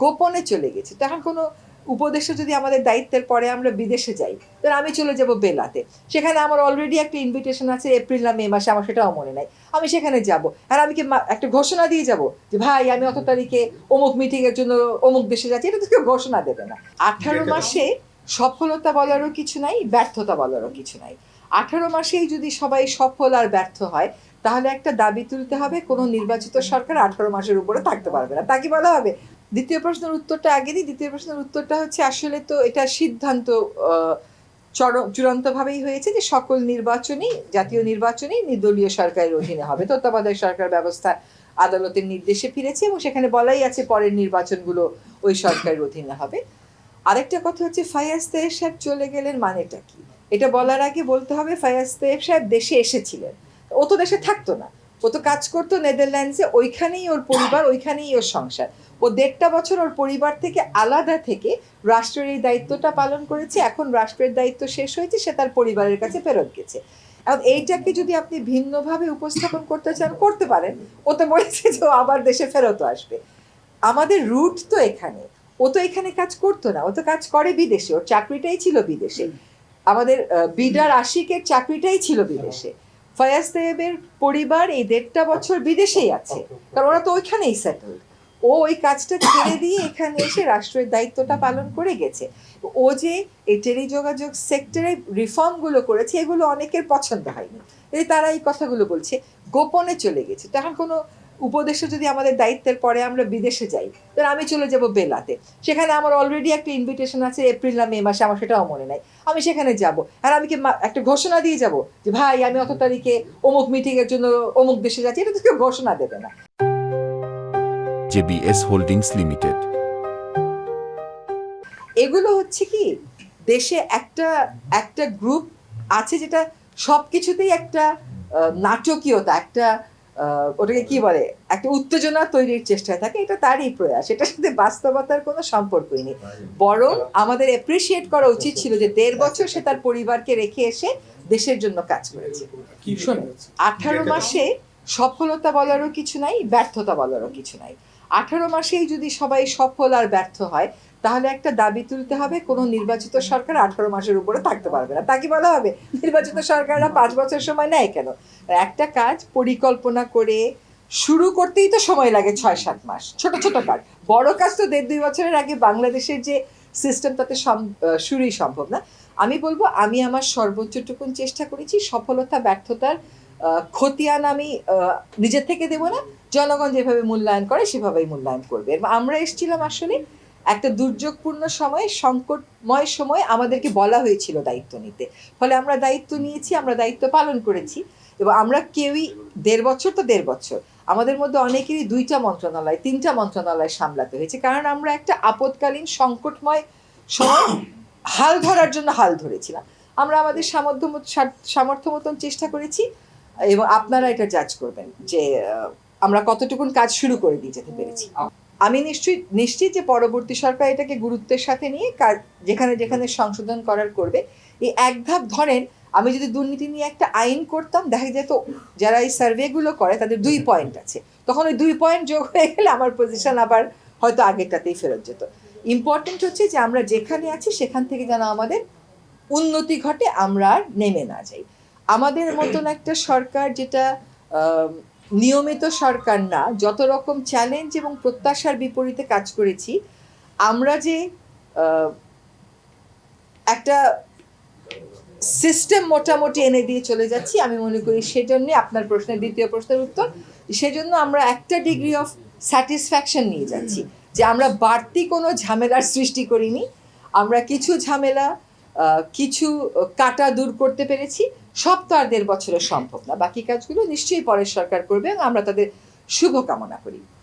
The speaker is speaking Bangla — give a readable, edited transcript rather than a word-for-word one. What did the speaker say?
গোপনে চলে গেছে। তখন কোনো উপদেষ্টা যদি আমাদের দায়িত্বের পরে আমরা বিদেশে যাই, তাহলে আমি চলে যাব বেলাতে, সেখানে আমার অলরেডি একটা ইনভিটেশন আছে এপ্রিল না মে মাসে, আমার সেটাও মনে নাই, আমি সেখানে যাব। আর আমি কি একটা ঘোষণা দিয়ে যাব যে ভাই আমি অত তারিখে অমুক মিটিংয়ের জন্য অমুক দেশে যাচ্ছি? এটা তো কেউ ঘোষণা দেবে না। 18 মাসে সফলতা বলারও কিছু নাই, ব্যর্থতা বলারও কিছু নাই। 18 মাসেই যদি সবাই সফল আর ব্যর্থ হয়, তাহলে একটা দাবি তুলতে হবে, কোনো নির্বাচিত সরকার 18 মাসের উপরে থাকতে পারবে না, তা কি বলা হবে? দ্বিতীয় প্রশ্নের উত্তরটা আগে দিই। দ্বিতীয় প্রশ্নের উত্তরটা হচ্ছে, আসলে তো এটা সিদ্ধান্ত চূড়ান্তভাবেই হয়েছে যে সকল নির্বাচনই, জাতীয় নির্বাচনই নির্দলীয় সরকারের অধীনে হবে। তত্ত্বাবধায়ক সরকার ব্যবস্থা আদালতের নির্দেশে ফিরেছে এবং সেখানে বলাই আছে পরের নির্বাচনগুলো ওই সরকারের অধীনে হবে। আরেকটা কথা হচ্ছে, ফায়াজ তায়েব সাহেব চলে গেলেন মানেটা কি? এটা বলার আগে বলতে হবে ফায়াজ তায়েব সাহেব দেশে এসেছিলেন, ও তো দেশে থাকতো না, ও তো কাজ করতো নেদারল্যান্ডসে, ওইখানেই ওর পরিবার, ওইখানেই ওর সংসার। ও 1.5 বছর ওর পরিবার থেকে আলাদা থেকে রাষ্ট্রের এই দায়িত্বটা পালন করেছে। এখন রাষ্ট্রের দায়িত্ব শেষ হয়েছে, সে তার পরিবারের কাছে ফেরত গেছে। এখন এইটাকে যদি আপনি ভিন্নভাবে উপস্থাপন করতে চান, করতে পারেন। ও তো বলেছে যে ও আবার দেশে ফেরত আসবে। আমাদের রুট তো এখানে, ও তো এখানে কাজ করতো না, ও তো কাজ করে বিদেশে, ওর চাকরিটাই ছিল বিদেশে। আমাদের বিডার আশিকের চাকরিটাই ছিল বিদেশে। ফয়াজ তায়েবের পরিবার এই 1.5 বছর বিদেশেই আছে, কারণ ওরা তো ওইখানেই সেটেল। ও ওই কাজটা ছেড়ে দিয়ে এখানে এসে রাষ্ট্রের দায়িত্বটা পালন করে গেছে। ও যে এই টেলিযোগাযোগ সেক্টরে রিফর্মগুলো করেছে, এগুলো অনেকের পছন্দ হয়নি, এই তারা এই কথাগুলো বলছে। গোপনে চলে গেছে। তখন কোনো উপদেষ্টা যদি আমাদের দায়িত্বের পরে আমরা বিদেশে যাই, তাহলে আমি চলে যাব বেলাতে, সেখানে আমার অলরেডি একটা ইনভিটেশন আছে এপ্রিল না মে মাসে, আমার সেটাও মনে নাই, আমি সেখানে যাব। আর আমি কি একটা ঘোষণা দিয়ে যাব যে ভাই আমি অত তারিখে অমুক মিটিংয়ের জন্য অমুক দেশে যাচ্ছি? এটা তো কেউ ঘোষণা দেবে না। JBS holdings limited. এগুলো হচ্ছে কি, দেশে একটা একটা গ্রুপ আছে যেটা সব কিছুতেই একটা নাটকীয়তা, একটা ওটাকে কি বলে, একটা উত্তেজনা তৈরির চেষ্টায় থাকে। এটা তারই প্রয়াস, এটার সাথে বাস্তবতার কোনো সম্পর্কই নেই। বরং আমাদের অ্যাপ্রিসিয়েট করা উচিত ছিল যে 1.5 বছর সে তার পরিবারকে রেখে এসে দেশের জন্য কাজ করেছে। শুনুন, 18 মাসে সফলতা বলারও কিছু নাই, ব্যর্থতা বলারও কিছু নাই। 18 মাসেই যদি সবাই সফল আর ব্যর্থ হয়, তাহলে একটা দাবি তুলতে হবে, কোনো নির্বাচিত সরকার 18 মাসের উপরে থাকতে পারবে না, তা কি বলা হবে? নির্বাচিত সরকাররা 5 বছর সময় নেয় কেন? একটা কাজ পরিকল্পনা করে শুরু করতেই তো সময় লাগে 6-7 মাস। ছোট ছোট কাজ, বড় কাজ তো 1.5-2 বছরের আগে বাংলাদেশের যে সিস্টেম, তাতে শুরুই সম্ভব না। আমি বলবো, আমি আমার সর্বোচ্চটুকুন চেষ্টা করেছি। সফলতা ব্যর্থতার খতিয়ান আমি নিজের থেকে দেব না, জনগণ যেভাবে মূল্যায়ন করে সেভাবেই মূল্যায়ন করবে। আমরা এসেছিলাম আসলে একটা দুর্যোগপূর্ণ সময়ে, সংকটময় সময় আমাদেরকে বলা হয়েছিল দায়িত্ব নিতে, ফলে আমরা দায়িত্ব নিয়েছি, আমরা দায়িত্ব পালন করেছি। এবং আমরা কেউই 1.5 বছর তো 1.5 বছর, আমাদের মধ্যে অনেকেরই 2টা মন্ত্রণালয় 3টা মন্ত্রণালয় সামলাতে হয়েছে, কারণ আমরা একটা আপদকালীন সংকটময় সময় হাল ধরার জন্য হাল ধরেছিলাম। আমরা আমাদের সামর্থ্য মতন চেষ্টা করেছি, এবং আপনারা এটা জাজ করবেন যে আমরা কতটুকুন কাজ শুরু করে দিয়ে যেতে পেরেছি। আমি নিশ্চিত যে পরবর্তী সরকার এটাকে গুরুত্বের সাথে নিয়ে যেখানে যেখানে সংশোধন করার করবে। এই এক ধাপ ধরেন, আমি যদি দুর্নীতি নিয়ে একটা আইন করতাম, দেখা যেত যারা এই সার্ভেগুলো করে তাদের 2 পয়েন্ট আছে, তখন ওই 2 পয়েন্ট যোগ হয়ে গেলে আমার পজিশন আবার হয়তো আগেরটাতেই ফেরত যেত। ইম্পর্টেন্ট হচ্ছে যে আমরা যেখানে আছি সেখান থেকে যেন আমাদের উন্নতি ঘটে, আমরা আর নেমে না যাই। আমাদের মতন একটা সরকার, যেটা নিয়মিত সরকার না, যত রকম চ্যালেঞ্জ এবং প্রত্যাশার বিপরীতে কাজ করেছি, আমরা যে একটা সিস্টেম মোটামুটি এনে দিয়ে চলে যাচ্ছি, আমি মনে করি সেজন্যে আপনার প্রশ্নের দ্বিতীয় প্রশ্নের উত্তর, সেজন্য আমরা একটা ডিগ্রি অফ স্যাটিসফ্যাকশন নিয়ে যাচ্ছি যে আমরা বাড়তি কোনো ঝামেলার সৃষ্টি করিনি। আমরা কিছু ঝামেলা, কিছু কাটা দূর করতে পেরেছি। সব তো আর 1.5 বছরে সম্ভব না, বাকি কাজগুলো নিশ্চয়ই পরের সরকার করবে এবং আমরা তাদের শুভকামনা করি।